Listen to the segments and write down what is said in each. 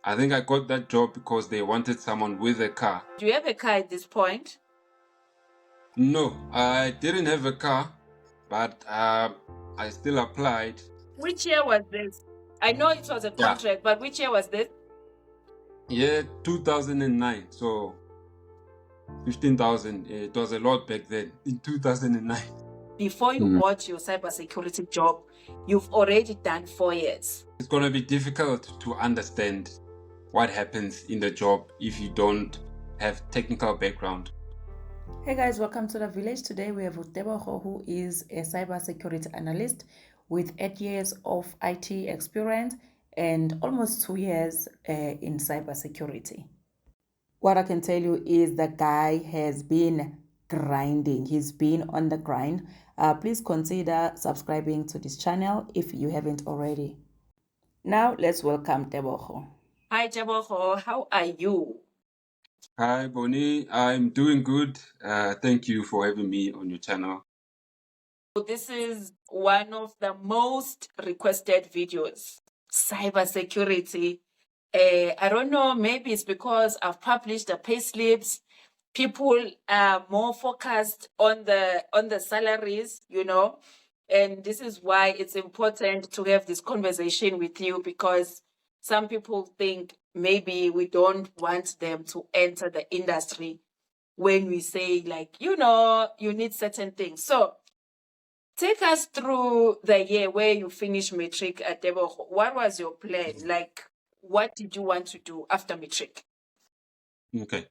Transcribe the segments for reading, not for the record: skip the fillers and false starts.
I think I got that job because they wanted someone with a car. Do you have a car at this point? No, I didn't have a car, but I still applied. Which year was this? I know it was a contract, but which year was this? Yeah, 2009. So 15,000. It was a lot back then in 2009. Before you got your cybersecurity job, you've already done 4 years. It's going to be difficult to understand what happens in the job if you don't have technical background. Hey guys, welcome to the village. Today we have Tebogo, who is a cybersecurity analyst with 8 years of IT experience and almost 2 years in cybersecurity. What I can tell you is the guy has been grinding. He's been on the grind. Please consider subscribing to this channel if you haven't already. Now let's welcome Tebogo. Hi Tebogo, how are you? Hi Boni, I'm doing good. Thank you for having me on your channel. This is one of the most requested videos, cybersecurity. I don't know, maybe it's because I've published the pay slips. People are more focused on the salaries, you know, and this is why it's important to have this conversation with you, because some people think maybe we don't want them to enter the industry when we say, like, you know, you need certain things. So take us through the year where you finished matric at Tebogo. What was your plan? Like, what did you want to do after matric? Okay.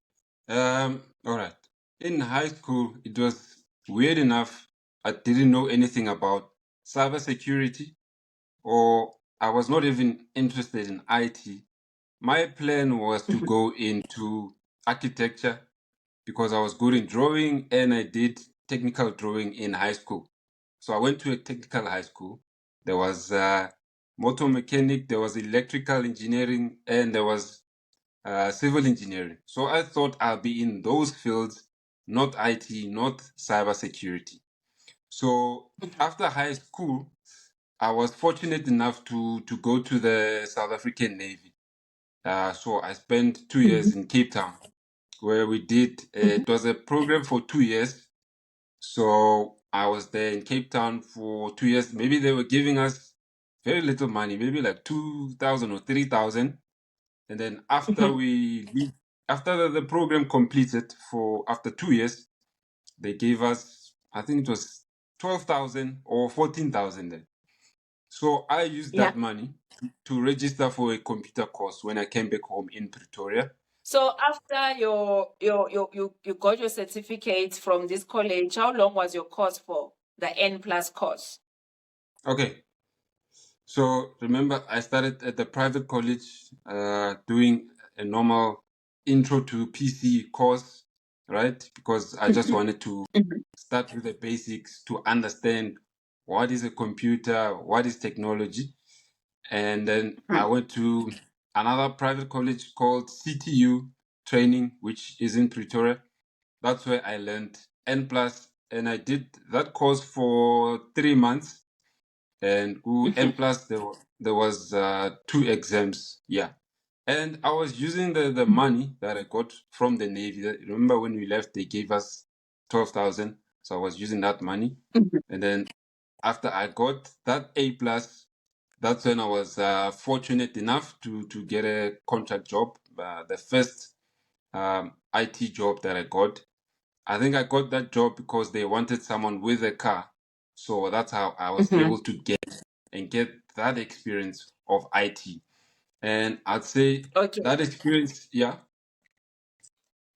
All right. In high school, it was weird enough. I didn't know anything about cybersecurity, or I was not even interested in IT. My plan was to go into architecture because I was good in drawing and I did technical drawing in high school. So I went to a technical high school. There was motor mechanic, there was electrical engineering, and there was civil engineering. So I thought I'll be in those fields, not IT, not cybersecurity. So after high school, I was fortunate enough to go to the South African Navy. So I spent 2 years in Cape Town, where we did, it was a program for 2 years. So I was there in Cape Town for 2 years. Maybe they were giving us very little money, maybe like 2,000 or 3,000. And then after after the program completed after 2 years, they gave us, I think it was 12,000 or 14,000 then. So I used that money to register for a computer course when I came back home in Pretoria. So after you got your certificate from this college, how long was your course for, the N+ course? Okay. So remember, I started at the private college doing a normal intro to PC course, right? Because I just wanted to start with the basics to understand what is a computer, what is technology. And then I went to another private college called CTU Training, which is in Pretoria. That's where I learned N+, and I did that course for 3 months. And N+, there was 2 exams, yeah. And I was using the money that I got from the Navy. Remember when we left, they gave us 12,000. So I was using that money. And then after I got that A+, that's when I was fortunate enough to get a contract job, the first IT job that I got. I think I got that job because they wanted someone with a car. So that's how I was able to get that experience of IT. And I'd say that experience, yeah.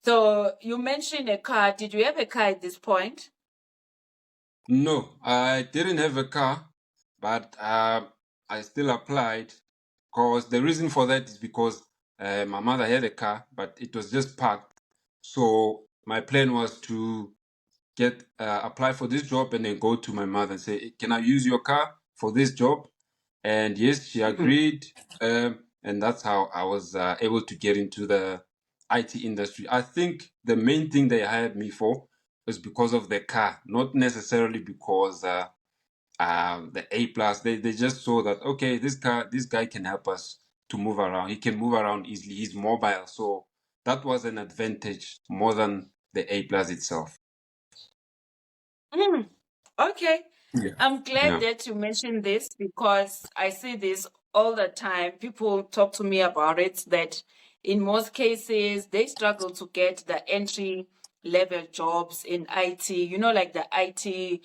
So you mentioned a car. Did you have a car at this point? No, I didn't have a car, but I still applied, because the reason for that is because my mother had a car, but it was just parked. So my plan was to apply for this job and then go to my mother and say, can I use your car for this job? And yes, she agreed. And that's how I was able to get into the IT industry. I think the main thing they hired me for was because of the car, not necessarily because the A+. They just saw that, okay, this guy can help us to move around. He can move around easily. He's mobile, so that was an advantage more than the A+ itself. Okay. Yeah. I'm glad Yeah. that you mentioned this because I see this all the time. People talk to me about it that in most cases they struggle to get the entry level jobs in IT, like the IT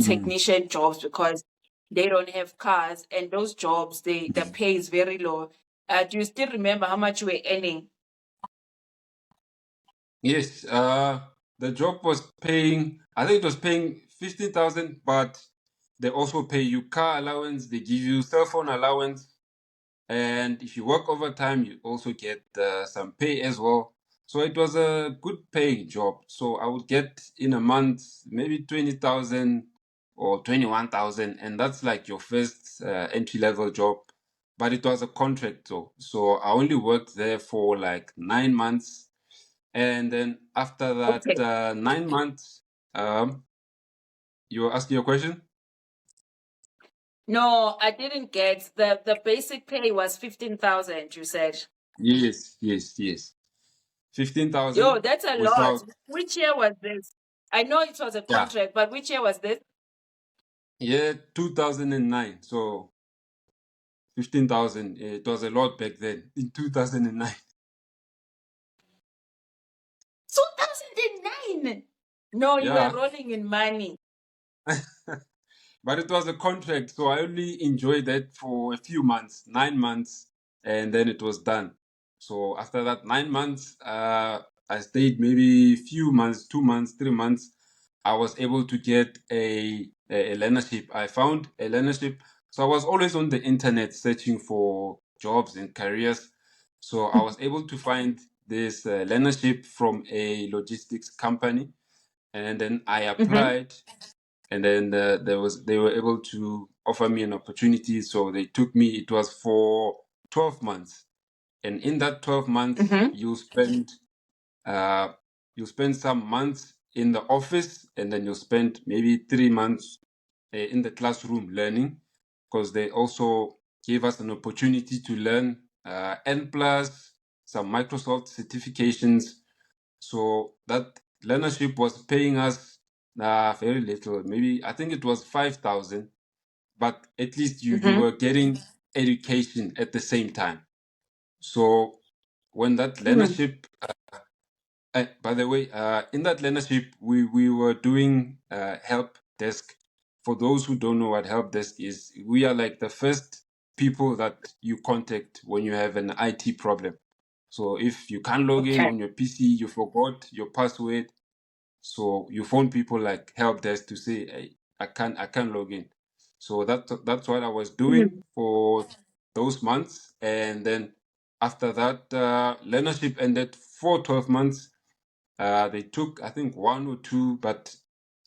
technician jobs because they don't have cars and those jobs, the pay is very low. Do you still remember how much you were earning? Yes, the job was paying, I think it was paying 15,000, but they also pay you car allowance, they give you cell phone allowance, and if you work overtime, you also get some pay as well. So it was a good paying job. So I would get in a month maybe 20,000 or 21,000, and that's like your first entry level job. But it was a contract though, so I only worked there for like 9 months, and then after that Okay. 9 months, you were asking your question? No, I didn't get the basic pay was 15,000, you said. Yes, 15,000 Yo, that's a lot. without, Which year was this? I know it was a yeah, contract, but which year was this? yeah, 2009. So 15,000. It was a lot back then in 2009. 2009. No, you were Yeah, rolling in money. but it was a contract, so I only enjoyed that for a few months, 9 months, and then it was done. So after that 9 months, I stayed maybe few months, 2 months, 3 months. I was able to get a learnership. I found a learnership. So I was always on the internet searching for jobs and careers. So I was able to find this learnership from a logistics company, and then I applied, and then they were able to offer me an opportunity. So they took me. It was for 12 months, and in that 12 months, Mm-hmm. uh, you spend some months in the office, and then you spend maybe 3 months in the classroom learning, because they also gave us an opportunity to learn N plus, some Microsoft certifications. So that learnership was paying us very little. Maybe I think it was 5,000, but at least you Mm-hmm. were getting education at the same time. So when that learnership, by the way, in that learnership, we were doing help desk. For those who don't know what help desk is, we are like the first people that you contact when you have an IT problem. So if you can't log in Okay. on your PC, you forgot your password, so you phone people like help desk to say, hey, I can't log in. So that's what I was doing for those months, and then after that, learnership ended for 12 months. They took, I think, one or two, but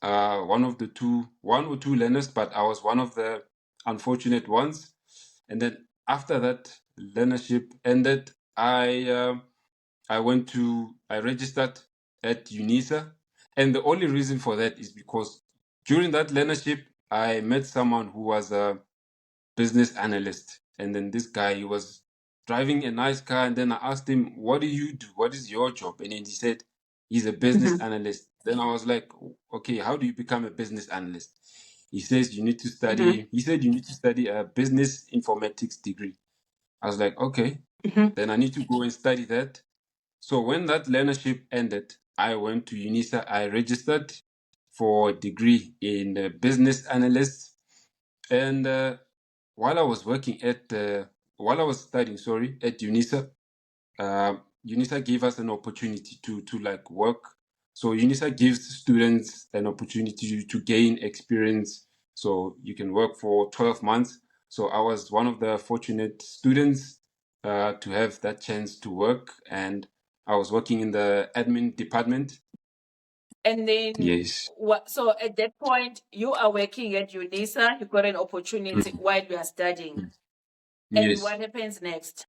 one or two learners, but I was one of the unfortunate ones. And then after that learnership ended, I registered at UNISA, and the only reason for that is because during that learnership I met someone who was a business analyst, and then this guy, he was driving a nice car, and then I asked him, what do you do, what is your job? And then he said he's a business analyst. Then I was like, okay, how do you become a business analyst? He said you need to study a business informatics degree. I was like, okay, then I need to go and study that. So when that learnership ended, I went to UNISA. I registered for a degree in business analyst, and while I was while I was studying, sorry, at UNISA, UNISA gave us an opportunity to like work. So UNISA gives students an opportunity to gain experience. So you can work for 12 months. So I was one of the fortunate students to have that chance to work, and I was working in the admin department. And then Yes. what? So at that point, you are working at UNISA. You got an opportunity while you are studying. And Yes. what happens next?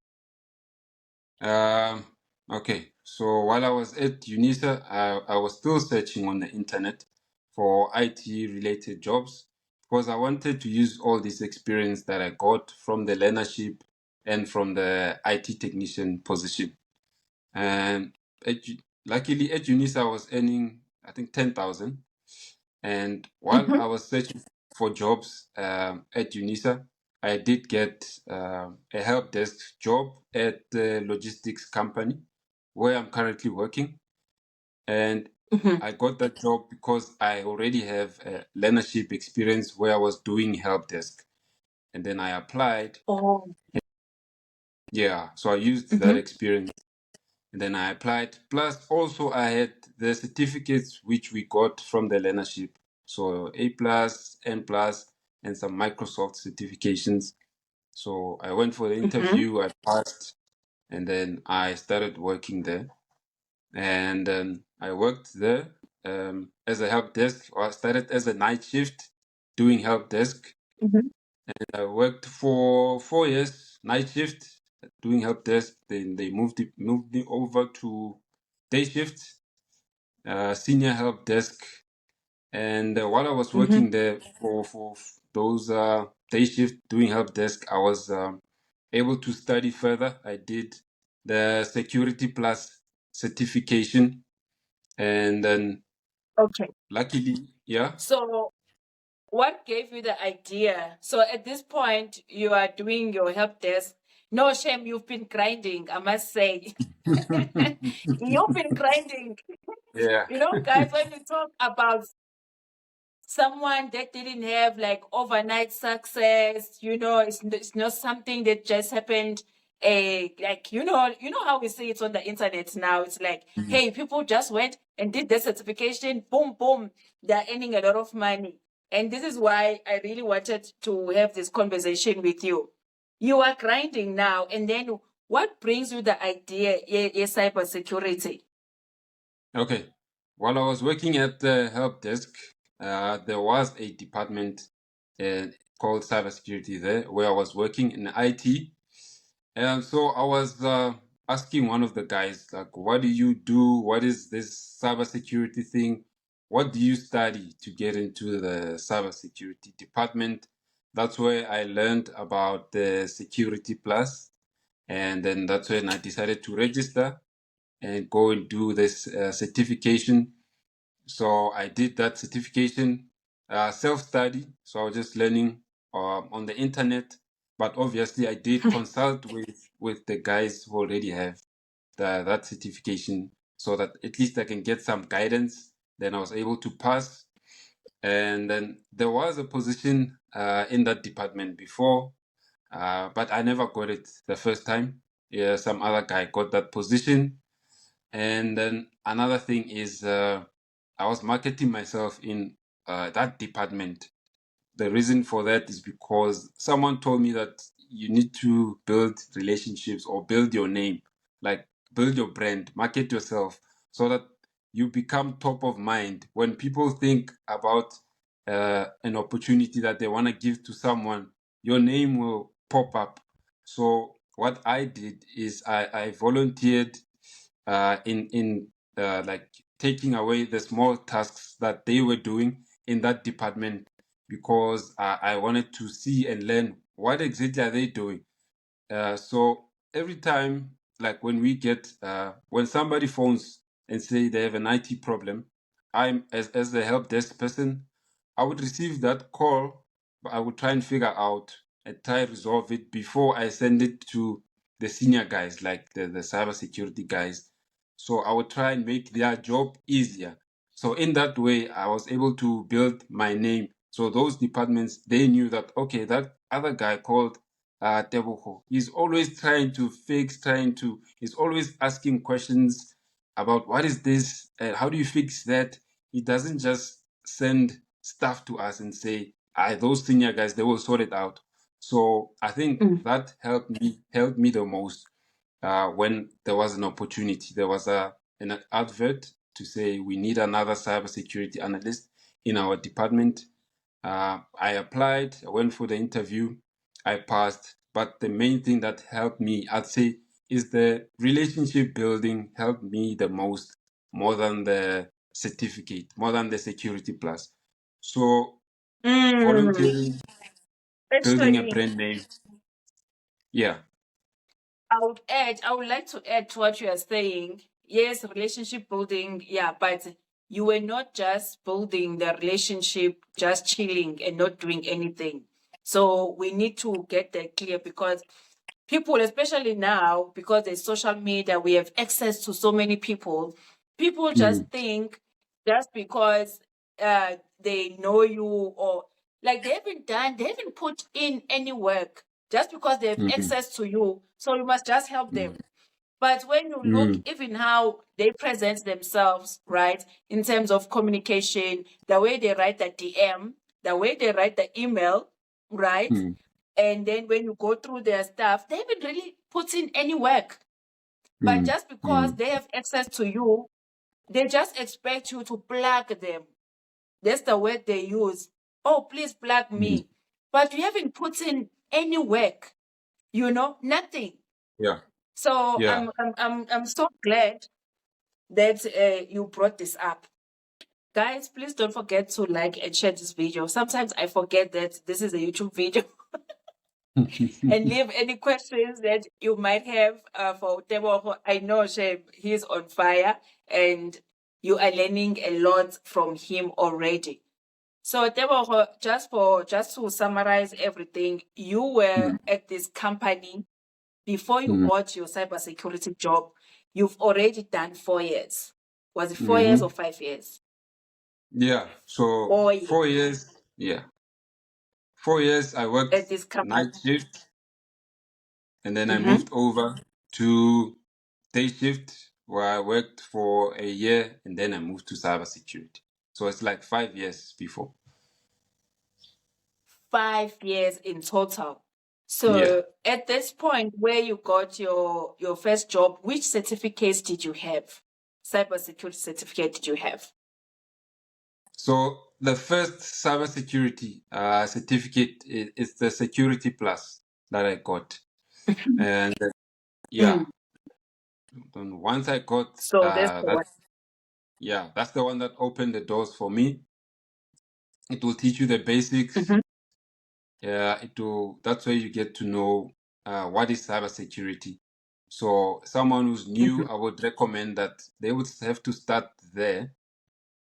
Um, okay, so while I was at UNISA, I was still searching on the internet for IT related jobs, because I wanted to use all this experience that I got from the learnership and from the IT technician position. And luckily at UNISA I was earning, I think, 10,000. And while I was searching for jobs at UNISA, I did get a help desk job at the logistics company where I'm currently working. And I got that job because I already have a learnership experience where I was doing help desk. And then I applied. Oh. Yeah, so I used that experience. And then I applied. Plus, also I had the certificates which we got from the learnership. So A+, N+, and some Microsoft certifications. So I went for the interview, I passed, and then I started working there. And then I worked there as a help desk. I started as a night shift doing help desk. And I worked for 4 years night shift doing help desk. Then they moved me over to day shift, senior help desk. And while I was working there for those day shift doing help desk, I was able to study further. I did the Security Plus certification, and then Okay. luckily, yeah. So what gave you the idea? So at this point, you are doing your help desk. No shame, you've been grinding, I must say. You've been grinding. Yeah. You know, guys, when you talk about someone that didn't have like overnight success, it's not something that just happened. Like you know how we see it on the internet now. It's like, hey, people just went and did the certification, boom, boom, they're earning a lot of money. And this is why I really wanted to have this conversation with you. You are grinding now, and then what brings you the idea, cybersecurity? Okay. While I was working at the help desk, there was a department called cybersecurity there where I was working in IT. And so I was asking one of the guys, like, what do you do? What is this cybersecurity thing? What do you study to get into the cybersecurity department? That's where I learned about the Security Plus. And then that's when I decided to register and go and do this certification. So I did that certification, self-study. So I was just learning on the internet. But obviously, I did consult with the guys who already have that certification, so that at least I can get some guidance. Then I was able to pass. And then there was a position in that department before, but I never got it the first time. Yeah, some other guy got that position. And then another thing is I was marketing myself in that department. The reason for that is because someone told me that you need to build relationships or build your name, like build your brand, market yourself so that you become top of mind. When people think about an opportunity that they want to give to someone, your name will pop up. So what I did is I volunteered in like taking away the small tasks that they were doing in that department, because I wanted to see and learn what exactly are they doing. So every time, like when somebody phones and say they have an IT problem, I'm as the help desk person, I would receive that call, but I would try and figure out and try to resolve it before I send it to the senior guys, like the cybersecurity guys. So I would try and make their job easier. So in that way, I was able to build my name. So those departments, they knew that, okay, that other guy called Tebogo, he's always he's always asking questions about what is this, how do you fix that? He doesn't just send stuff to us and say, those senior guys, they will sort it out. So I think that helped me the most when there was an opportunity. There was an advert to say we need another cybersecurity analyst in our department. I applied, I went for the interview, I passed. But the main thing that helped me, I'd say, is the relationship building helped me the most, more than the certificate, more than the Security Plus. So volunteering, building a Actually, brand name. Yeah. I would like to add to what you are saying. Yes, relationship building, yeah, but you were not just building the relationship, just chilling and not doing anything. So we need to get that clear, because people, especially now, because there's social media, we have access to so many people. People just think just because they know you, or like they haven't put in any work, just because they have access to you, so you must just help them. But when you look even how they present themselves, right, in terms of communication, the way they write the DM, the way they write the email, right? And then when you go through their stuff, they haven't really put in any work. But just because they have access to you, they just expect you to plug them. That's the word they use. Oh, please plug me. But you haven't put in any work, nothing. Yeah. So Yeah. I'm so glad that you brought this up. Guys, please don't forget to like and share this video. Sometimes I forget that this is a YouTube video. And leave any questions that you might have for Tebogo. I know he's on fire and you are learning a lot from him already. So Tebogo, just to summarize everything, you were at this company before you got your cybersecurity job. You've already done 4 years. Was it 4 years or 5 years? Yeah. So 4 years 4 years. Yeah. 4 years I worked at this company. night shift, and then I moved over to day shift, where I worked for a year, and then I moved to cybersecurity. So it's like 5 years before. 5 years in total. So Yeah. at this point where you got your first job, which certificates did you have? Cybersecurity certificate did you have? So the first cybersecurity certificate is the Security Plus that I got, and yeah, then once I got So that's the one. that's the one that opened the doors for me. It will teach you the basics. Yeah, that's where you get to know what is cybersecurity. So someone who's new, I would recommend that they would have to start there,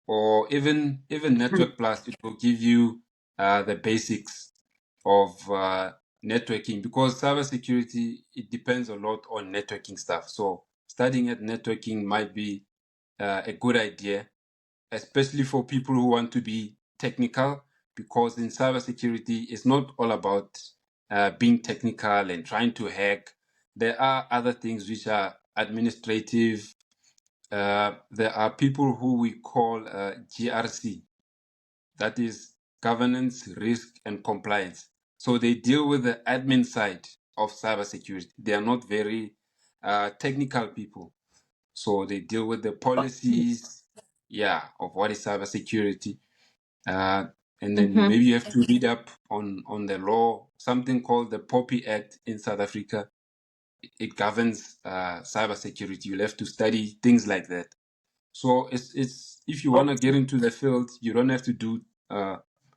or even Network Plus. It will give you the basics of networking, because cybersecurity, it depends a lot on networking stuff. So studying at networking might be a good idea, especially for people who want to be technical, because in cybersecurity, it's not all about being technical and trying to hack. There are other things which are administrative. There are people who we call GRC, that is governance, risk, and compliance. So they deal with the admin side of cybersecurity. They are not very technical people. So they deal with the policies, of what is cybersecurity. And then maybe you have to read up on the law, something called the POPI Act in South Africa. It governs cybersecurity. You'll have to study things like that. So it's if you want to get into the field, you don't have to do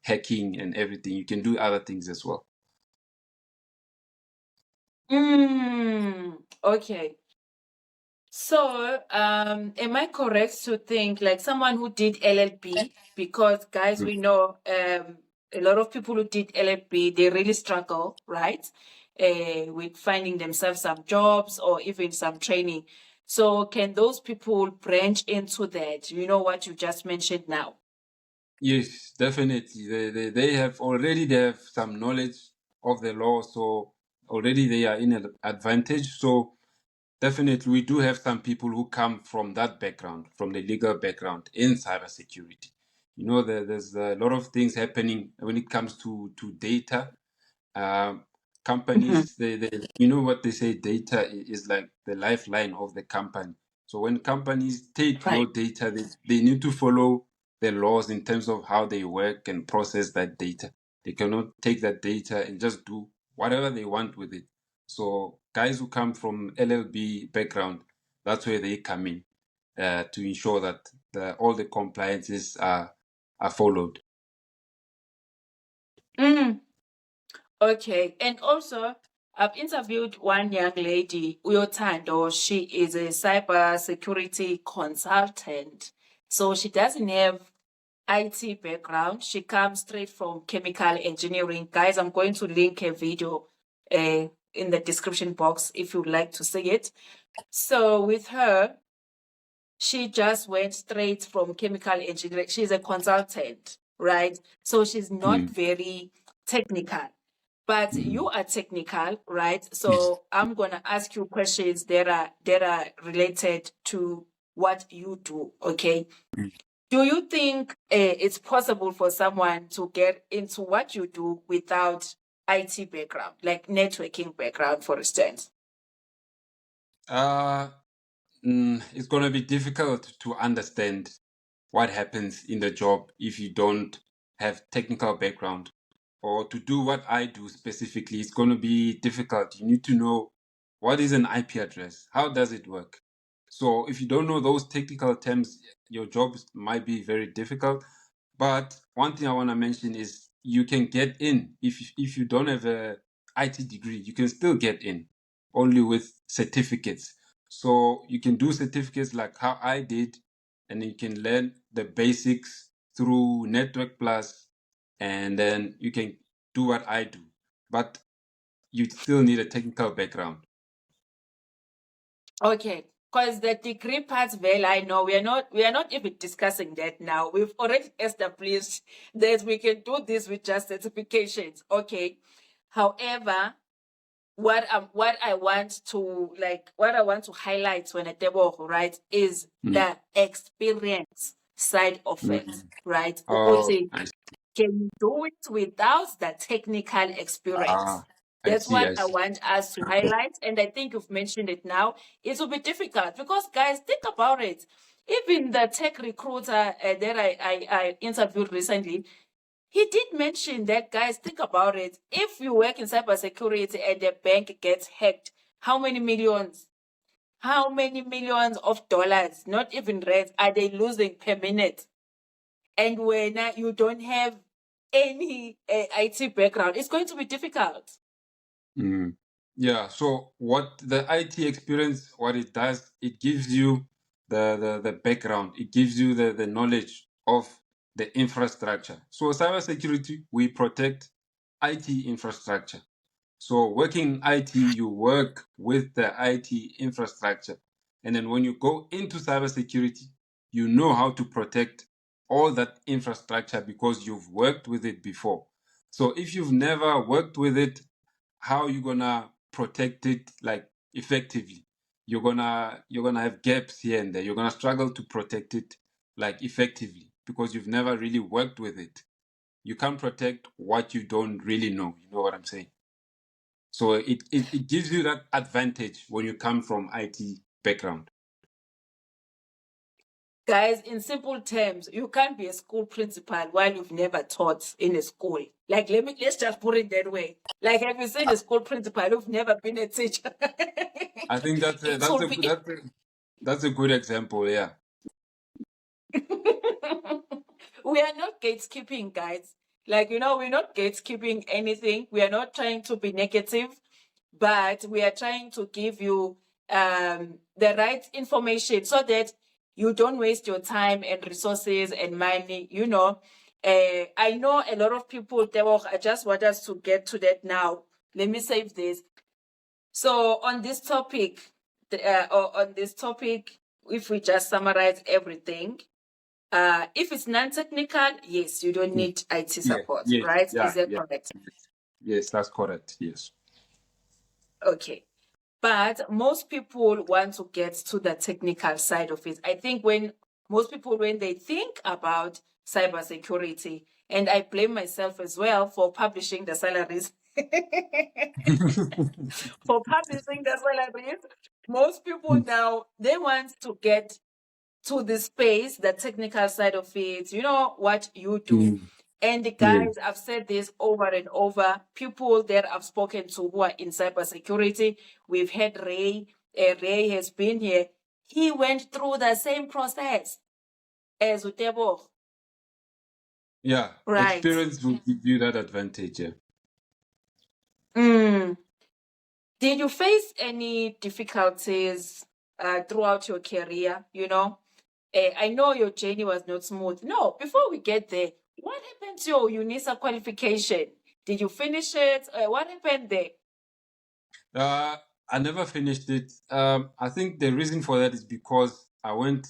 hacking and everything. You can do other things as well. Okay. So, am I correct to think like someone who did LLB? Because guys, we know a lot of people who did LLB, they really struggle, right? With finding themselves some jobs or even some training. So can those people branch into that? You know what you just mentioned now? Yes, definitely. They have some knowledge of the law, so already they are in an advantage. So definitely, we do have some people who come from that background, from the legal background in cybersecurity. There's a lot of things happening when it comes to data. Companies, you know what they say, data is like the lifeline of the company. So when companies take Right. your data, they need to follow the laws in terms of how they work and process that data. They cannot take that data and just do whatever they want with it. So guys who come from LLB background, that's where they come in to ensure that all the compliances are followed. Okay. And also, I've interviewed one young lady, Uyotando. She is a cybersecurity consultant. So she doesn't have IT background. She comes straight from chemical engineering. Guys, I'm going to link a video in the description box if you'd like to see it. So with her, she just went straight from chemical engineering. She's a consultant, right? So she's not very technical, but you are technical, right? So I'm gonna ask you questions that are related to what you do. Okay. Do you think it's possible for someone to get into what you do without IT background, like networking background, for instance? It's going to be difficult to understand what happens in the job if you don't have technical background, or to do what I do specifically. It's going to be difficult. You need to know what is an IP address, how does it work. So if you don't know those technical terms, your job might be very difficult. But one thing I want to mention is you can get in if you don't have a IT degree. You can still get in only with certificates. So you can do certificates like how I did, and you can learn the basics through Network Plus, and then you can do what I do. But you still need a technical background. Okay, because the degree part, well, I know we are not even discussing that now. We've already established that we can do this with just certifications. Okay. However, what I want to highlight when I Tebogo, right, is the experience side of it, right? Oh, Ukuthi, I see. can you do it without the technical experience? That's what I want us to highlight. And I think you've mentioned it now. It will be difficult because, guys, think about it. Even the tech recruiter that I interviewed recently, he did mention that, guys, think about it. If you work in cybersecurity and the bank gets hacked, how many millions of dollars, not even rands, are they losing per minute? And when you don't have any IT background, it's going to be difficult. Yeah, so what the IT experience, what it does, it gives you the background, it gives you the knowledge of the infrastructure. So cybersecurity, we protect IT infrastructure. So working in IT, you work with the IT infrastructure. And then when you go into cybersecurity, you know how to protect all that infrastructure because you've worked with it before. So if you've never worked with it, how are you gonna protect it like effectively? You're gonna have gaps here and there. You're gonna struggle to protect it like effectively because you've never really worked with it. You can't protect what you don't really know. You know what I'm saying? So it gives you that advantage when you come from IT background. Guys, in simple terms, you can't be a school principal while you've never taught in a school. Like, let's just put it that way. Like, have you seen a school principal who've never been a teacher? I think that's a good example. Yeah. We are not gatekeeping, guys. Like, we're not gatekeeping anything. We are not trying to be negative, but we are trying to give you the right information so that you don't waste your time and resources and money. I know a lot of people, I just want us to get to that now. Let me save this. So on this topic, if we just summarize everything, if it's non-technical, yes, you don't need IT support, right? Is that correct? Yes, that's correct. Yes. Okay. But most people want to get to the technical side of it. I think when they think about cybersecurity, and I blame myself as well for publishing the salaries, most people now, they want to get to the space, the technical side of it, what you do. And guys, I've said this over and over. People that I've spoken to who are in cybersecurity, we've had Ray. Ray has been here. He went through the same process as Tebogo. Yeah, right. Experience will give you that advantage. Yeah. Did you face any difficulties throughout your career? I know your journey was not smooth. No, before we get there, what happened to your UNISA qualification? Did you finish it? What happened there? I never finished it. I think the reason for that is because I went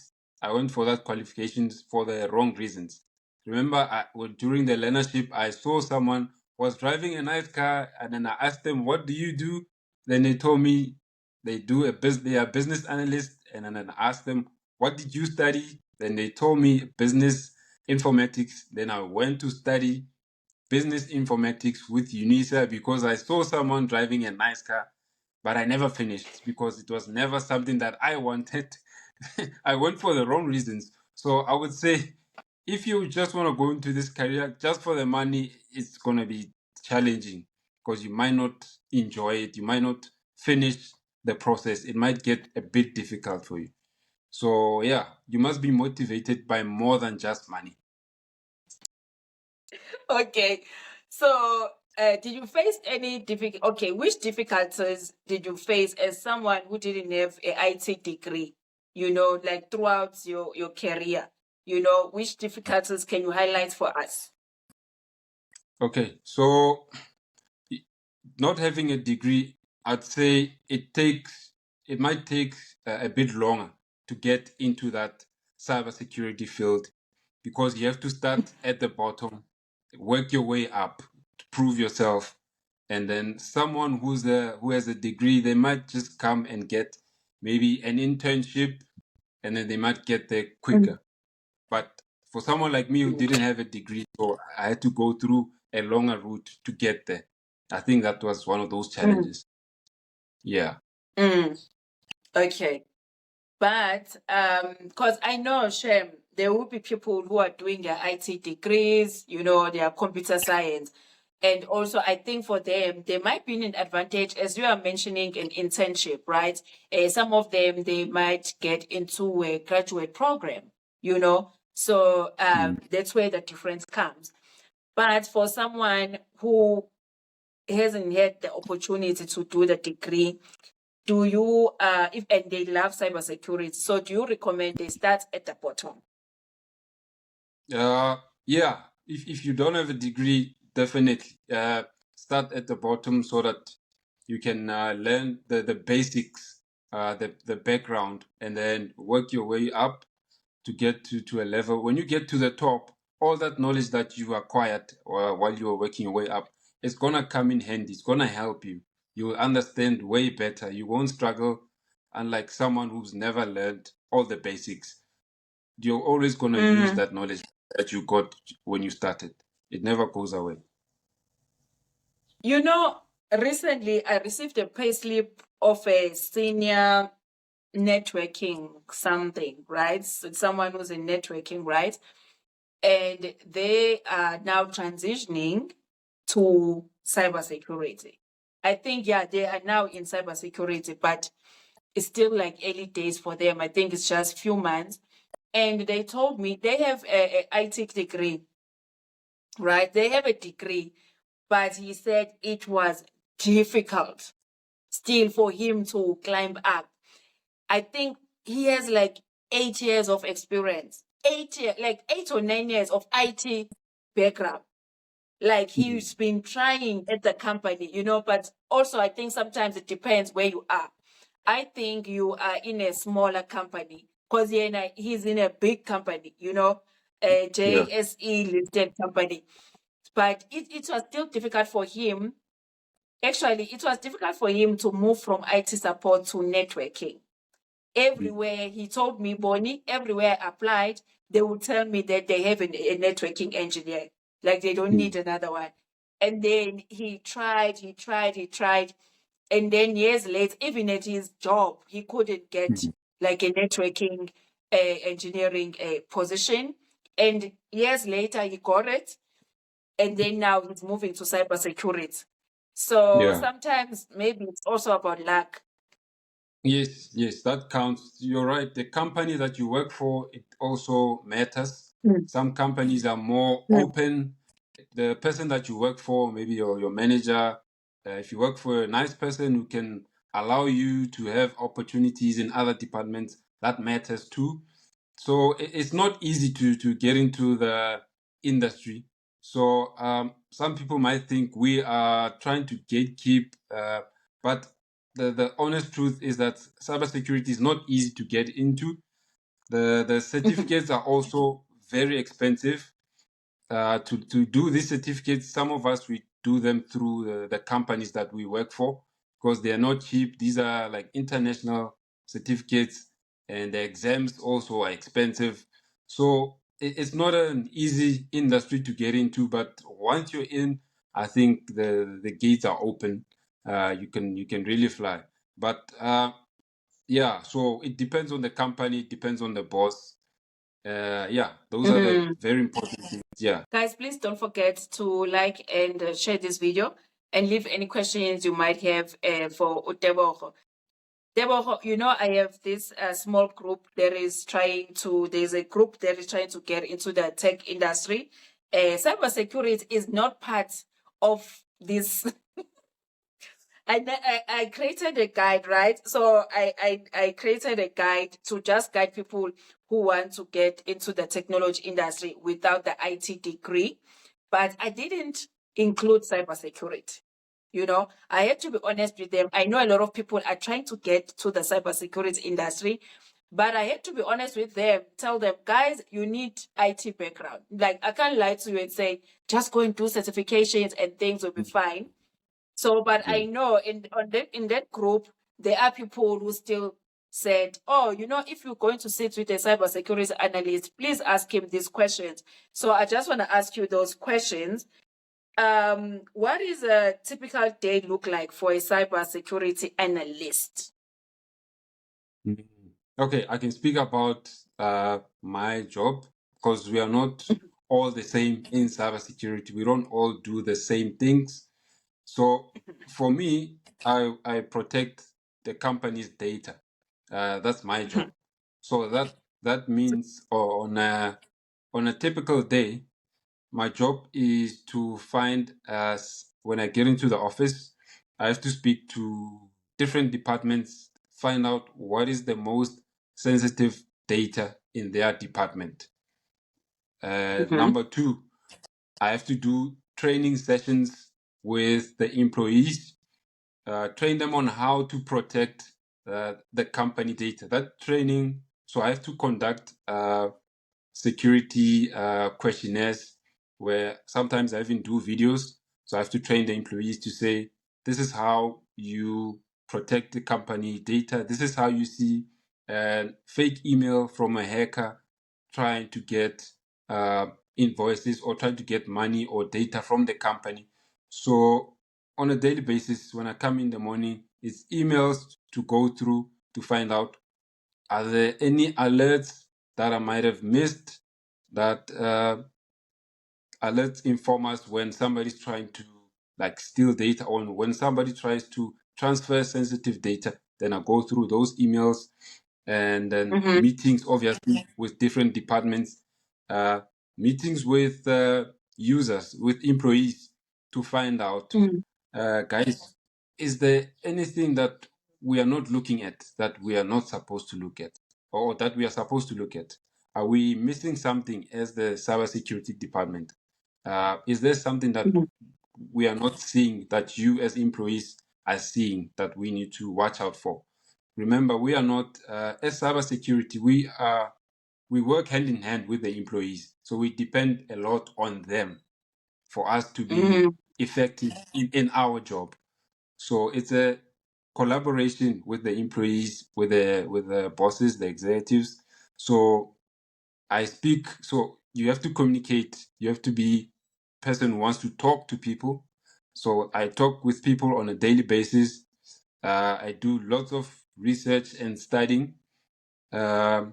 for that qualifications for the wrong reasons. Remember, during the learnership, I saw someone was driving a nice car, and then I asked them, "What do you do?" Then they told me they are a business analyst, and then I asked them, "What did you study?" Then they told me business informatics. Then I went to study business informatics with UNISA because I saw someone driving a nice car, but I never finished because it was never something that I wanted. I went for the wrong reasons. So I would say if you just want to go into this career just for the money, it's going to be challenging because you might not enjoy it. You might not finish the process. It might get a bit difficult for you. So yeah, you must be motivated by more than just money. Okay. So, did you face any which difficulties did you face as someone who didn't have a IT degree, like throughout your career? Which difficulties can you highlight for us? Okay, so not having a degree, I'd say it might take a bit longer to get into that cybersecurity field because you have to start at the bottom, work your way up to prove yourself, and then someone who has a degree, they might just come and get maybe an internship, and then they might get there quicker. But for someone like me who didn't have a degree, so I had to go through a longer route to get there. I think that was one of those challenges. Yeah. Okay. But because I know, Shem, there will be people who are doing their IT degrees, their computer science. And also, I think for them, there might be an advantage, as you are mentioning, an internship, right? Some of them, they might get into a graduate program, So that's where the difference comes. But for someone who hasn't had the opportunity to do the degree, do you and they love cybersecurity, so do you recommend they start at the bottom? Yeah. If you don't have a degree, definitely start at the bottom so that you can learn the basics, the background, and then work your way up to get to a level. When you get to the top, all that knowledge that you acquired while you were working your way up, it's gonna come in handy. It's gonna help you. You will understand way better. You won't struggle, unlike someone who's never learned all the basics. You're always gonna use that knowledge that you got when you started. It never goes away. Recently I received a payslip of a senior networking something, right? So someone who's in networking, right? And they are now transitioning to cybersecurity. I think, yeah, they are now in cybersecurity, but it's still like early days for them. I think it's just few months. And they told me they have a IT degree, right? They have a degree, but he said it was difficult still for him to climb up. I think he has like 8 years of experience, 8 or 9 years of IT background. Like he's been trying at the company, but also I think sometimes it depends where you are. I think you are in a smaller company because he's in a big company, a JSE listed company. But it was still difficult for him. Actually, it was difficult for him to move from IT support to networking. Everywhere, he told me, Boni, everywhere I applied, they would tell me that they have a networking engineer. Like they don't need another one. And then he tried. And then years later, even at his job, he couldn't get like a networking engineering position. And years later, he got it. And then now he's moving to cybersecurity. So sometimes maybe it's also about luck. Yes, that counts. You're right. The company that you work for, it also matters. Some companies are more open. The person that you work for, maybe your manager, if you work for a nice person who can allow you to have opportunities in other departments, that matters too. So it's not easy to get into the industry. So some people might think we are trying to gatekeep, but the honest truth is that cybersecurity is not easy to get into. The certificates are also very expensive. To do these certificates, some of us, we do them through the companies that we work for, because they are not cheap. These are like international certificates, and the exams also are expensive. So it's not an easy industry to get into, but once you're in, I think the gates are open. You can really fly. But yeah, so it depends on the company, it depends on the boss. Yeah, those are the very important things. Yeah. Guys, please don't forget to like and share this video and leave any questions you might have for Tebogo. Tebogo, you know, I have this small group that is there's a group that is trying to get into the tech industry. Cybersecurity is not part of this. I created a guide, right? So I created a guide to just guide people who want to get into the technology industry without the IT degree. But I didn't include cybersecurity. You know, I had to be honest with them. I know a lot of people are trying to get to the cybersecurity industry, but I had to be honest with them, tell them, guys, you need IT background. Like, I can't lie to you and say, just go and do certifications and things will be fine. So, but Yeah. I know in that group, there are people who still said, oh, you know, if you're going to sit with a cybersecurity analyst, please ask him these questions. So I just want to ask you those questions. What is a typical day look like for a cybersecurity analyst? Okay, I can speak about my job, because we are not all the same in cybersecurity. We don't all do the same things. So for me, I protect the company's data. That's my job. So that means on a typical day, my job is to find when I get into the office, I have to speak to different departments, find out what is the most sensitive data in their department. Number two, I have to do training sessions with the employees, train them on how to protect the company data. That training, so I have to conduct security questionnaires, where sometimes I even do videos. So I have to train the employees to say, this is how you protect the company data. This is how you see a fake email from a hacker trying to get invoices or trying to get money or data from the company. So on a daily basis, when I come in the morning, it's emails to go through to find out, are there any alerts that I might have missed, that alerts inform us when somebody's trying to like steal data, or when somebody tries to transfer sensitive data. Then I go through those emails, and then meetings, obviously, with different departments, meetings with users, with employees, to find out, guys, is there anything that we are not looking at, that we are not supposed to look at, or that we are supposed to look at? Are we missing something as the cybersecurity department? Is there something that we are not seeing that you as employees are seeing that we need to watch out for? Remember, we are not, as cybersecurity, we work hand in hand with the employees. So we depend a lot on them for us to be effective in our job. So it's a collaboration with the employees, with the bosses, the executives. So I speak, so you have to communicate, you have to be a person who wants to talk to people. So I talk with people on a daily basis. I do lots of research and studying. And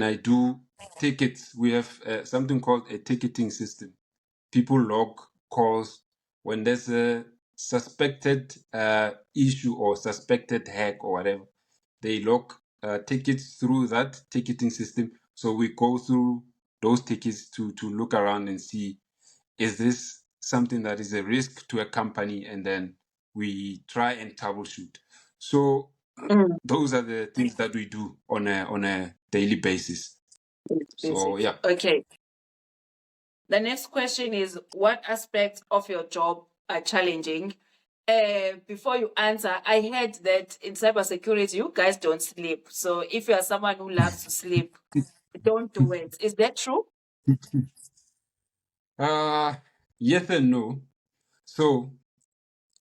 I do tickets. We have something called a ticketing system. People log calls when there's a suspected issue or suspected hack or whatever. They log tickets through that ticketing system. So we go through those tickets to look around and see, is this something that is a risk to a company? And then we try and troubleshoot. So Mm. those are the things that we do on a daily basis. So yeah. Okay. The next question is, what aspects of your job are challenging? Before you answer, I heard that in cybersecurity, you guys don't sleep. So if you are someone who loves to sleep, don't do it. Is that true? Yes and no. So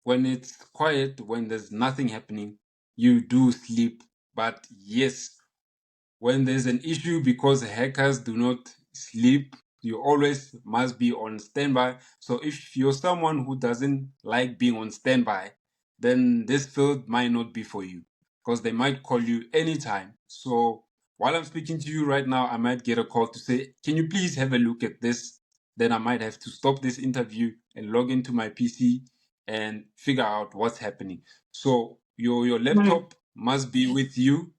when it's quiet, when there's nothing happening, you do sleep. But yes, when there's an issue because hackers do not sleep, you always must be on standby. So if you're someone who doesn't like being on standby, then this field might not be for you because they might call you anytime. So while I'm speaking to you right now, I might get a call to say, can you please have a look at this? Then I might have to stop this interview and log into my PC and figure out what's happening. So your laptop must be with you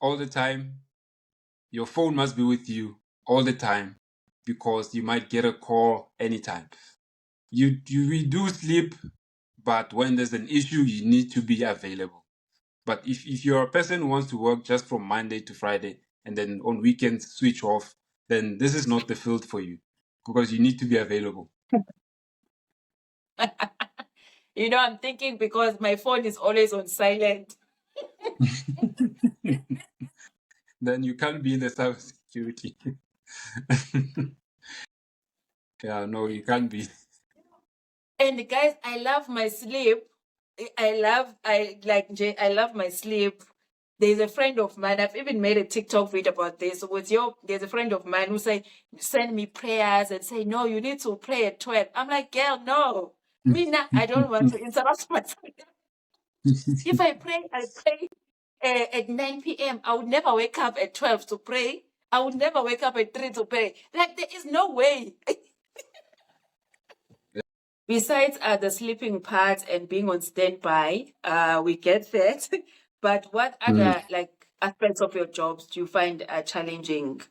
all the time. Your phone must be with you all the time because you might get a call anytime. We do sleep, but when there's an issue, you need to be available. But if you're a person who wants to work just from Monday to Friday and then on weekends switch off, then this is not the field for you because you need to be available. You know, I'm thinking because my phone is always on silent. Then you can't be in the cybersecurity. Yeah, no, you can't be. And guys, I love my sleep. I love my sleep. There's a friend of mine, I've even made a TikTok video about this. There's a friend of mine who send me prayers and say, no, you need to pray at 12. I'm like, girl, no. I don't want to interrupt myself. If I pray at 9 p.m. I would never wake up at 12 to pray. I would never wake up at 3 to pray. Like, there is no way. Besides the sleeping part and being on standby, we get that. But what other aspects of your jobs do you find challenging?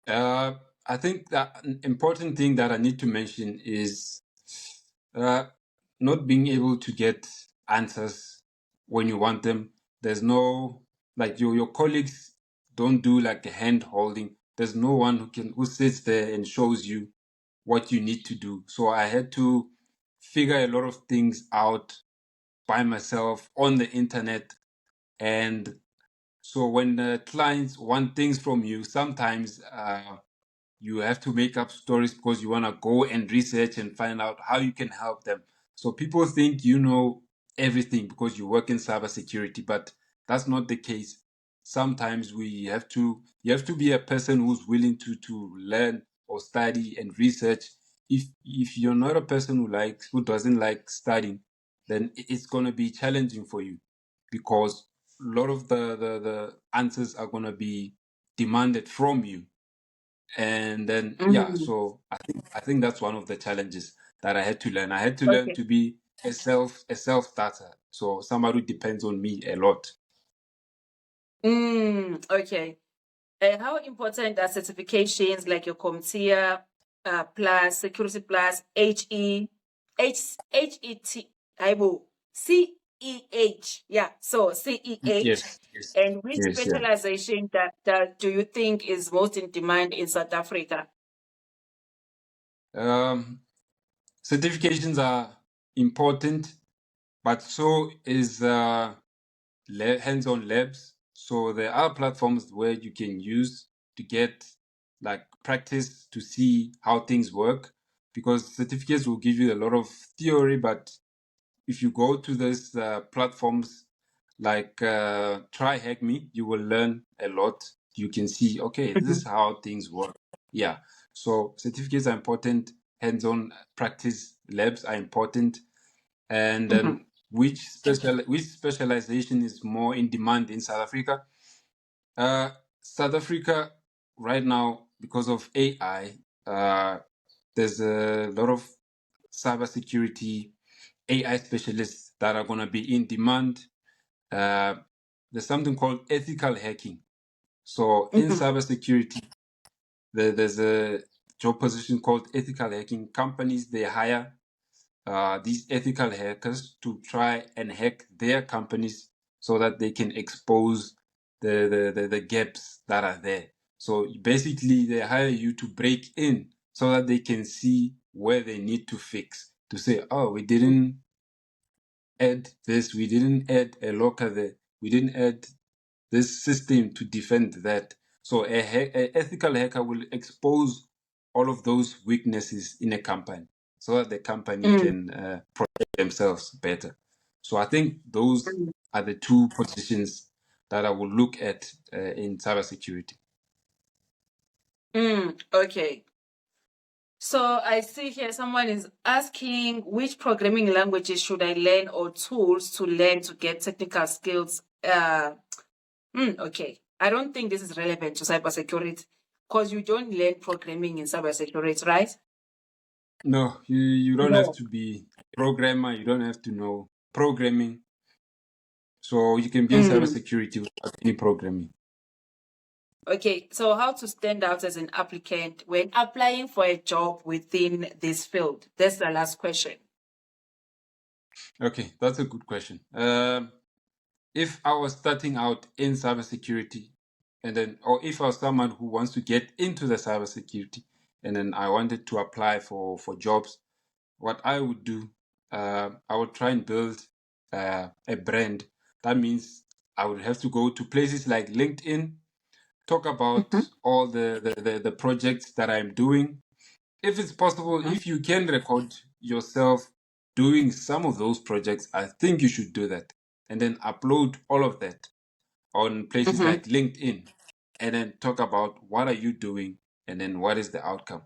I think that an important thing that I need to mention is not being able to get answers when you want them. There's no, like, your colleagues don't do like a hand holding. There's no one who sits there and shows you what you need to do. So I had to figure a lot of things out by myself on the internet. And so when the clients want things from you, sometimes you have to make up stories because you want to go and research and find out how you can help them. So people think you know everything because you work in cybersecurity, but that's not the case. Sometimes you have to be a person who's willing to learn or study and research. If you're not a person who doesn't like studying, then it's going to be challenging for you because a lot of the answers are going to be demanded from you. And then so I think that's one of the challenges that I had to learn. I had to learn to be a self starter, so somebody who depends on me a lot. Okay. How important are certifications like your CompTIA plus, Security Plus, HET, CEH, so CEH. Yes. And which Yes, yeah. specialization that do you think is most in demand in South Africa? Certifications are important, but so is hands-on labs. So there are platforms where you can use to get like practice to see how things work, because certificates will give you a lot of theory, but if you go to these platforms like Try Hack Me, you will learn a lot. You can see, okay, this is how things work. Yeah. So certificates are important. Hands-on practice labs are important. And then which specialization is more in demand in South Africa? South Africa right now, because of AI, there's a lot of cybersecurity AI specialists that are going to be in demand. There's something called ethical hacking. So in cybersecurity, there's a job position called ethical hacking. Companies, they hire these ethical hackers to try and hack their companies so that they can expose the gaps that are there. So basically, they hire you to break in so that they can see where they need to fix. To say, oh, we didn't add this, we didn't add a locker there, we didn't add this system to defend that. So a ethical hacker will expose all of those weaknesses in a company so that the company can protect themselves better. So I think those are the two positions that I will look at in cybersecurity. Okay. So I see here someone is asking which programming languages should I learn or tools to learn to get technical skills. Okay. I don't think this is relevant to cybersecurity because you don't learn programming in cybersecurity, right? No, you don't have to be a programmer. You don't have to know programming. So you can be in cybersecurity without any programming. Okay, so how to stand out as an applicant when applying for a job within this field? That's the last question. Okay, that's a good question. If I was starting out in cybersecurity, or if I was someone who wants to get into the cybersecurity, and then I wanted to apply for jobs, what I would do, I would try and build a brand. That means I would have to go to places like LinkedIn, talk about all the projects that I'm doing. If it's possible, if you can record yourself doing some of those projects, I think you should do that. And then upload all of that on places like LinkedIn, and then talk about what are you doing and then what is the outcome.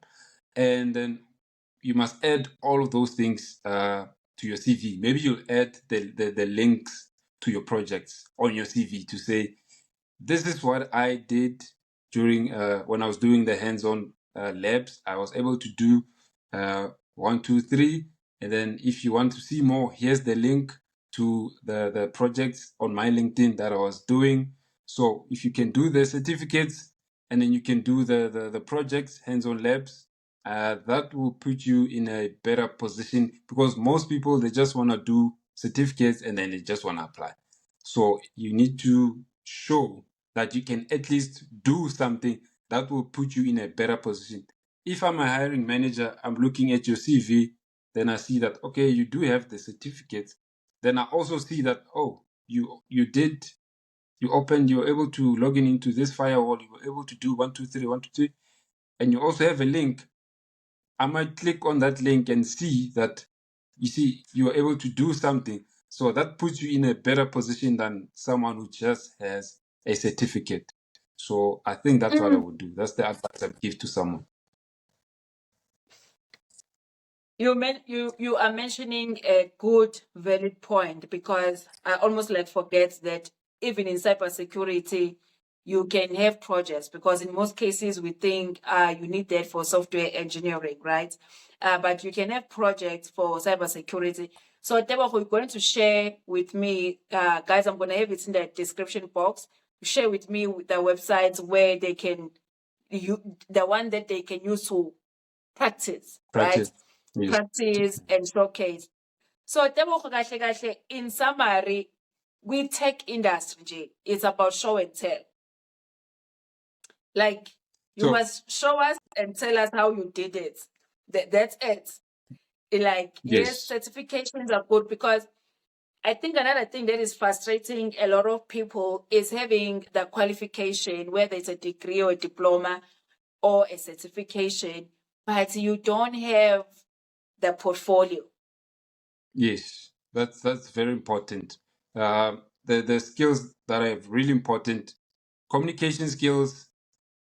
And then you must add all of those things to your CV. Maybe you'll add the links to your projects on your CV to say, this is what I did during when I was doing the hands-on labs. I was able to do 1, 2, 3. And then if you want to see more, here's the link to the projects on my LinkedIn that I was doing. So if you can do the certificates and then you can do the projects, hands-on labs, that will put you in a better position, because most people, they just want to do certificates and then they just want to apply. So you need to show that you can at least do something that will put you in a better position. If I'm a hiring manager, I'm looking at your CV, then I see that, okay, you do have the certificates. Then I also see that, oh, you were able to log in into this firewall, you were able to do 1, 2, 3, 1, 2, 3, and you also have a link. I might click on that link and see that, you see, you are able to do something. So that puts you in a better position than someone who just has a certificate. So I think that's what I would do. That's the advice I would give to someone. You are mentioning a good, valid point, because I almost forget that even in cybersecurity, you can have projects, because in most cases we think you need that for software engineering, right? But you can have projects for cybersecurity. So Tebogo, you're going to share with me, guys, I'm going to have it in the description box. Share with me the websites where they can, the one that they can use to practice. Right? Yes. Practice and showcase. So Tebogo kahle kahle, in summary, we tech industry, it's about show and tell. Like, you must show us and tell us how you did it. That's it. Like, yes, certifications are good, because I think another thing that is frustrating a lot of people is having the qualification, whether it's a degree or a diploma or a certification, but you don't have the portfolio. Yes, that's very important. The skills that are really important: communication skills,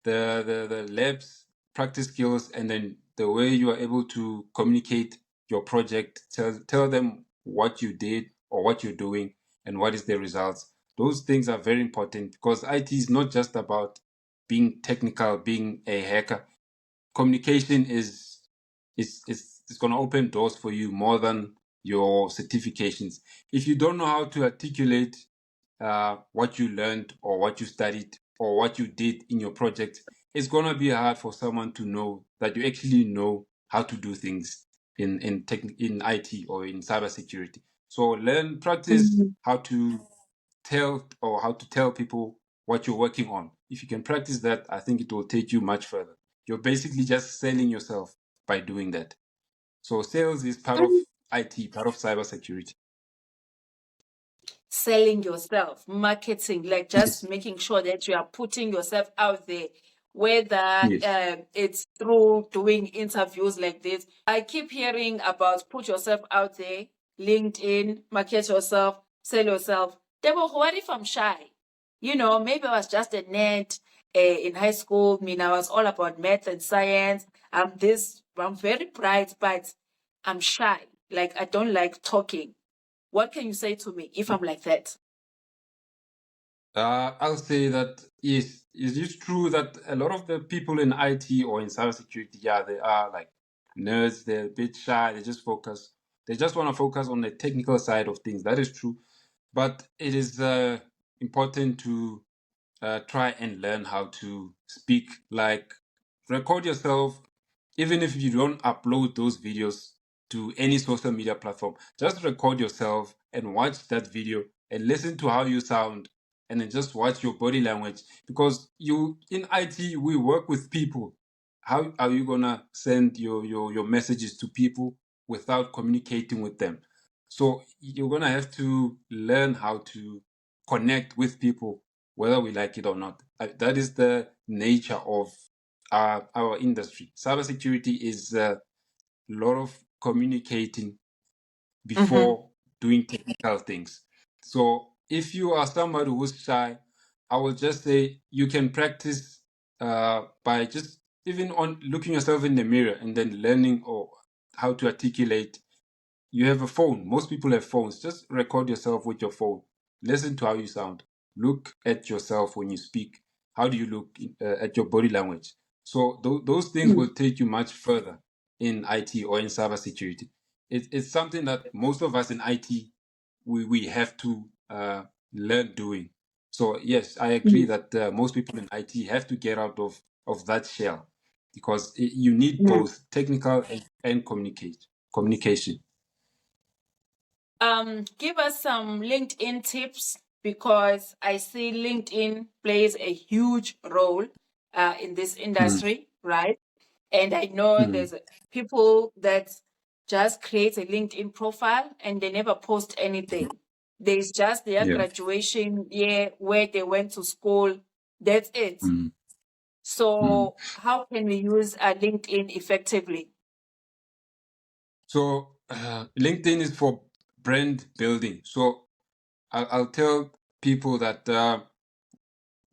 the labs, practice skills, and then the way you are able to communicate your project, tell them what you did or what you're doing and what is the results. Those things are very important, because IT is not just about being technical, being a hacker. Communication is going to open doors for you more than your certifications. If you don't know how to articulate what you learned or what you studied or what you did in your project, it's going to be hard for someone to know that you actually know how to do things. in IT or in cybersecurity. So learn, practice how to tell people what you're working on. If you can practice that, I think it will take you much further. You're basically just selling yourself by doing that. So sales is part of IT, part of cybersecurity. Selling yourself, marketing, like just Yes. making sure that you are putting yourself out there, whether Yes. it's through doing interviews like this. I keep hearing about put yourself out there, LinkedIn, market yourself, sell yourself. Tebogo, what if I'm shy? You know, maybe I was just a nerd in high school. I mean, I was all about math and science. I'm very bright, but I'm shy. Like, I don't like talking. What can you say to me if I'm like that? I'll say that yes, it is true that a lot of the people in IT or in cybersecurity, yeah, they are like nerds. They're a bit shy. They just want to focus on the technical side of things. That is true, but it is important to try and learn how to speak. Like, record yourself, even if you don't upload those videos to any social media platform. Just record yourself and watch that video and listen to how you sound, and then just watch your body language, because you in IT we work with people. How are you gonna send your messages to people without communicating with them? So you're gonna have to learn how to connect with people, whether we like it or not. That is the nature of our industry. Cybersecurity is a lot of communicating before doing technical things. So if you are somebody who's shy, I will just say you can practice by just even on looking yourself in the mirror and then learning or how to articulate. You have a phone. Most people have phones. Just record yourself with your phone. Listen to how you sound. Look at yourself when you speak. How do you look at your body language? So those things will take you much further in IT or in cybersecurity. It's something that most of us in IT we have to learn doing. So yes, I agree that most people in IT have to get out of that shell, because you need both technical and communication. Give us some LinkedIn tips, because I see LinkedIn plays a huge role in this industry, right? And I know there's people that just create a LinkedIn profile and they never post anything. There's just their Yeah. graduation year, where they went to school. That's it. So how can we use LinkedIn effectively? So LinkedIn is for brand building. So I'll tell people that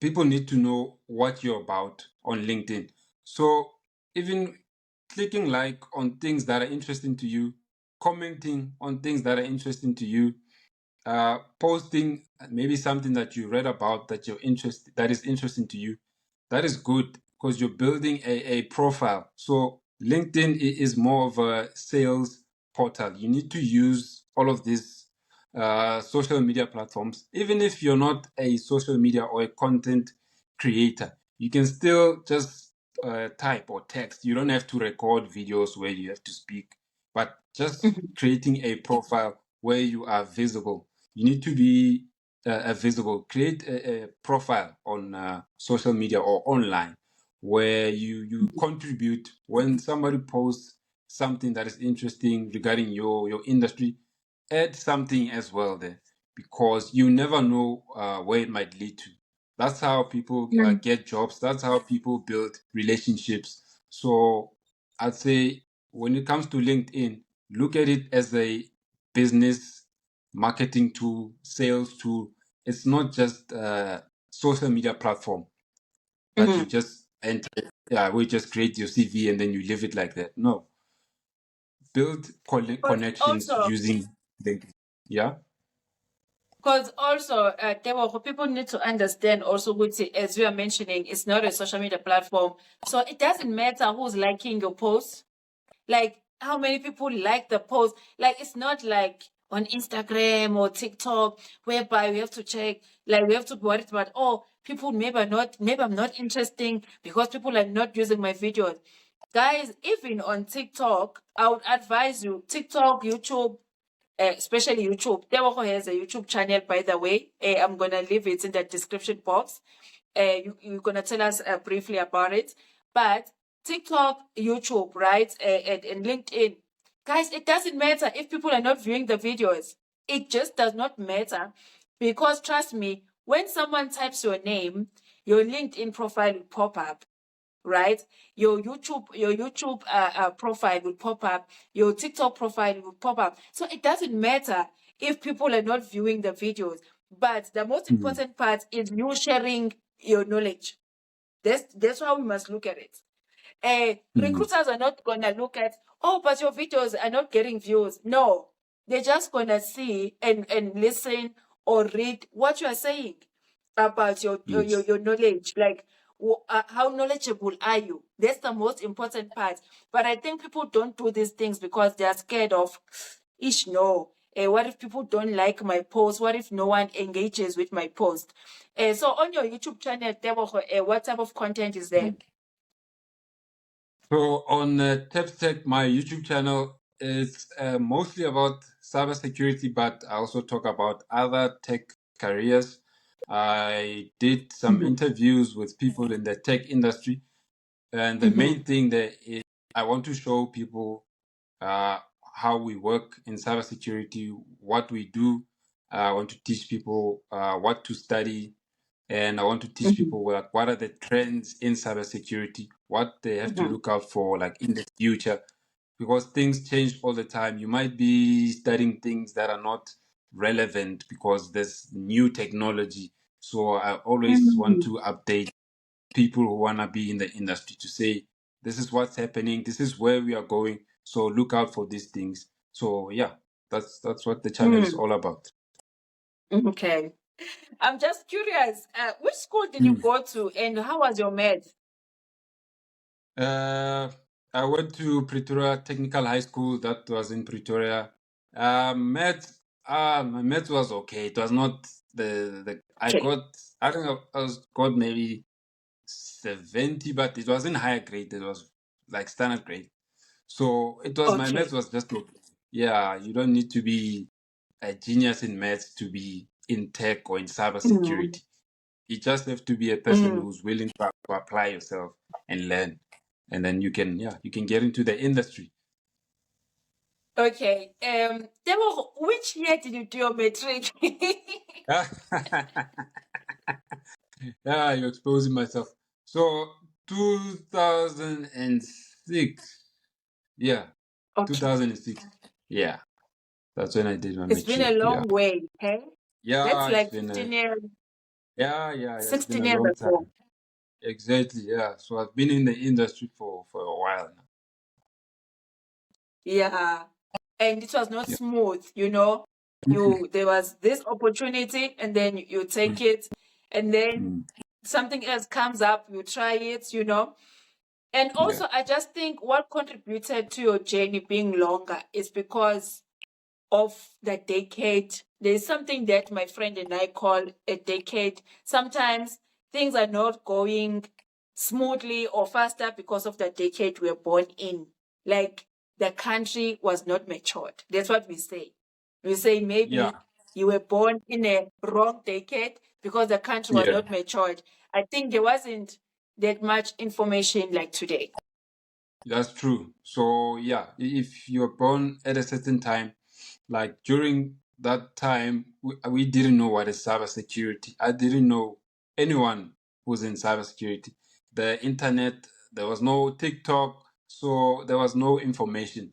people need to know what you're about on LinkedIn. So even clicking like on things that are interesting to you, commenting on things that are interesting to you, posting maybe something that you read about that is interesting to you, that is good, because you're building a profile. So LinkedIn is more of a sales portal. You need to use all of these social media platforms. Even if you're not a social media or a content creator, you can still just type or text. You don't have to record videos where you have to speak, but just creating a profile where you are visible. You need to be visible. Create a profile on social media or online, where you contribute when somebody posts something that is interesting regarding your industry. Add something as well there, because you never know where it might lead to. That's how people get jobs. That's how people build relationships. So I'd say when it comes to LinkedIn, look at it as a business marketing tool, sales tool. It's not just a social media platform that you just enter. Yeah, we just create your CV and then you leave it like that. No, build But connections also, using LinkedIn. Yeah. because also, Tebogo, people need to understand also, which, as you are mentioning, it's not a social media platform. So it doesn't matter who's liking your post. Like, how many people like the post? Like, it's not like on Instagram or TikTok, whereby we have to check, like, we have to worry about, oh, people maybe I'm not interesting because people are not using my videos. Guys, even on TikTok, I would advise you, TikTok, YouTube, especially YouTube. Tebogo has a YouTube channel, by the way. I'm going to leave it in the description box. You're going to tell us briefly about it. But TikTok, YouTube, right, and LinkedIn. Guys, it doesn't matter if people are not viewing the videos. It just does not matter. Because trust me, when someone types your name, your LinkedIn profile will pop up, right? Your YouTube profile will pop up, your TikTok profile will pop up. So it doesn't matter if people are not viewing the videos, but the most important part is you sharing your knowledge. That's how we must look at it. Recruiters are not gonna look at, oh, but your videos are not getting views. No, they're just gonna see and listen or read what you are saying about your knowledge. Like, how knowledgeable are you? That's the most important part. But I think people don't do these things because they are scared of, no. What if people don't like my post? What if no one engages with my post? So on your YouTube channel, Tebogo, what type of content is there? So on TechTech, my YouTube channel is mostly about cybersecurity, but I also talk about other tech careers. I did some interviews with people in the tech industry, and the main thing there is I want to show people how we work in cybersecurity, what we do. I want to teach people what to study, and I want to teach people like what are the trends in cybersecurity, what they have to look out for like in the future, because things change all the time. You might be studying things that are not relevant because there's new technology. So I always want to update people who want to be in the industry to say, this is what's happening, this is where we are going, so look out for these things. So yeah, that's what the channel is all about. Okay. I'm just curious, which school did you go to and how was your math? I went to Pretoria Technical High School, that was in Pretoria. Math, my math was okay. It was not I think I got maybe 70, but it wasn't higher grade. It was like standard grade. So it was, my math was just okay. Yeah, you don't need to be a genius in maths to be in tech or in cybersecurity. You just have to be a person who's willing to apply yourself and learn, and then you can get into the industry. Okay. Tebogo, which year did you do your matric? Yeah, you're exposing myself. So 2006. Yeah. Okay. 2006. Yeah. That's when I did my It's been a matric. long way, hey? Yeah, That's it's like been 15 years, it's been 16 a years long ago. time. Exactly, yeah. So I've been in the industry for a while now. Yeah. And it was not Yeah. smooth, there was this opportunity and then you take it and then something else comes up, you try it. And also, I just think what contributed to your journey being longer is because of the decade. There's something that my friend and I call a decade. Sometimes things are not going smoothly or faster because of the decade we're born in. Like the country was not matured. That's what we say. We say maybe you were born in a wrong decade because the country was not matured. I think there wasn't that much information like today. That's true. So yeah, if you're born at a certain time, like during that time, we didn't know what is cybersecurity. I didn't know anyone who's in cybersecurity. The internet, there was no TikTok, so there was no information.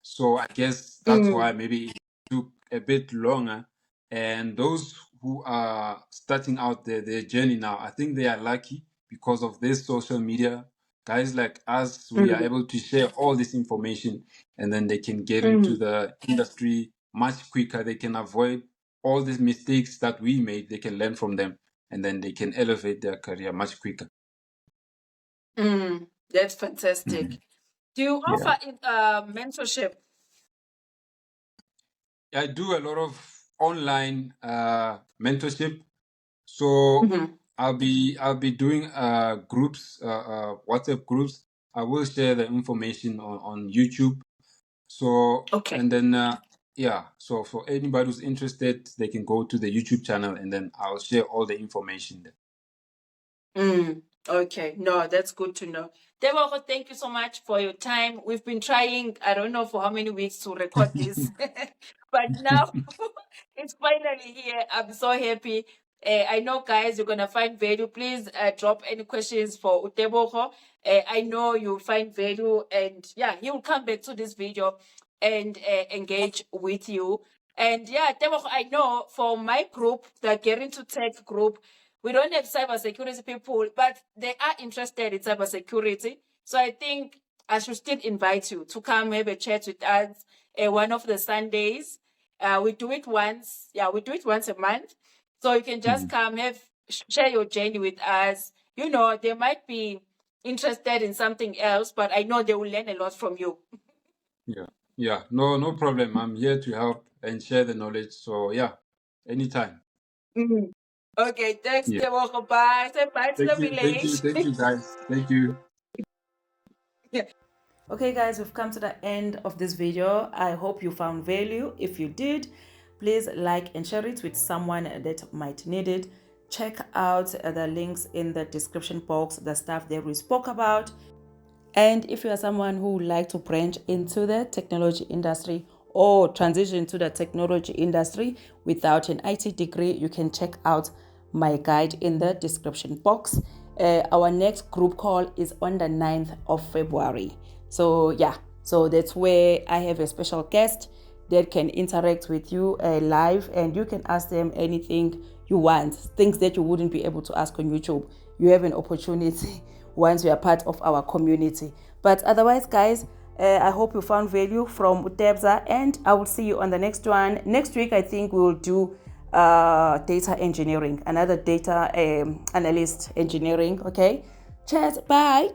So I guess that's why maybe it took a bit longer. And those who are starting out their journey now, I think they are lucky because of this social media. Guys like us, we are able to share all this information, and then they can get into the industry much quicker. They can avoid all these mistakes that we made. They can learn from them, and then they can elevate their career much quicker. That's fantastic. Do you offer mentorship? I do a lot of online mentorship. So I'll be doing groups, WhatsApp groups. I will share the information on YouTube. So, Okay. and then, yeah, so for anybody who's interested, they can go to the YouTube channel and then I'll share all the information there. Okay, no, that's good to know. Tebogo, thank you so much for your time. We've been trying, I don't know for how many weeks to record this, but now it's finally here. I'm so happy. I know, guys, you're gonna find value. Please drop any questions for Tebogo. I know you'll find value, and yeah, he will come back to this video and engage with you. And yeah, Tebogo, I know for my group, the Get Into Tech group, we don't have cybersecurity people, but they are interested in cybersecurity. So I think I should still invite you to come have a chat with us one of the Sundays. We do it once. Yeah, we do it once a month. So you can just come share your journey with us. You know, they might be interested in something else, but I know they will learn a lot from you. Yeah, no problem. I'm here to help and share the knowledge. So yeah, anytime. Okay, thanks, Yeah. Tebogo. Bye. Say bye to the village. Thank you, guys. Thank you. Okay guys, we've come to the end of this video. I hope you found value. If you did, please like and share it with someone that might need it. Check out the links in the description box, the stuff that we spoke about. And if you are someone who would like to branch into the technology industry or transition to the technology industry without an IT degree, you can check out my guide in the description box. Our next group call is on the 9th of February. So yeah, so that's where I have a special guest that can interact with you live, and you can ask them anything you want, things that you wouldn't be able to ask on YouTube. You have an opportunity once you are part of our community. But otherwise, guys, I hope you found value from Utebza, and I will see you on the next one. Next week, I think we will do data engineering, another data analyst engineering. Okay, cheers, bye.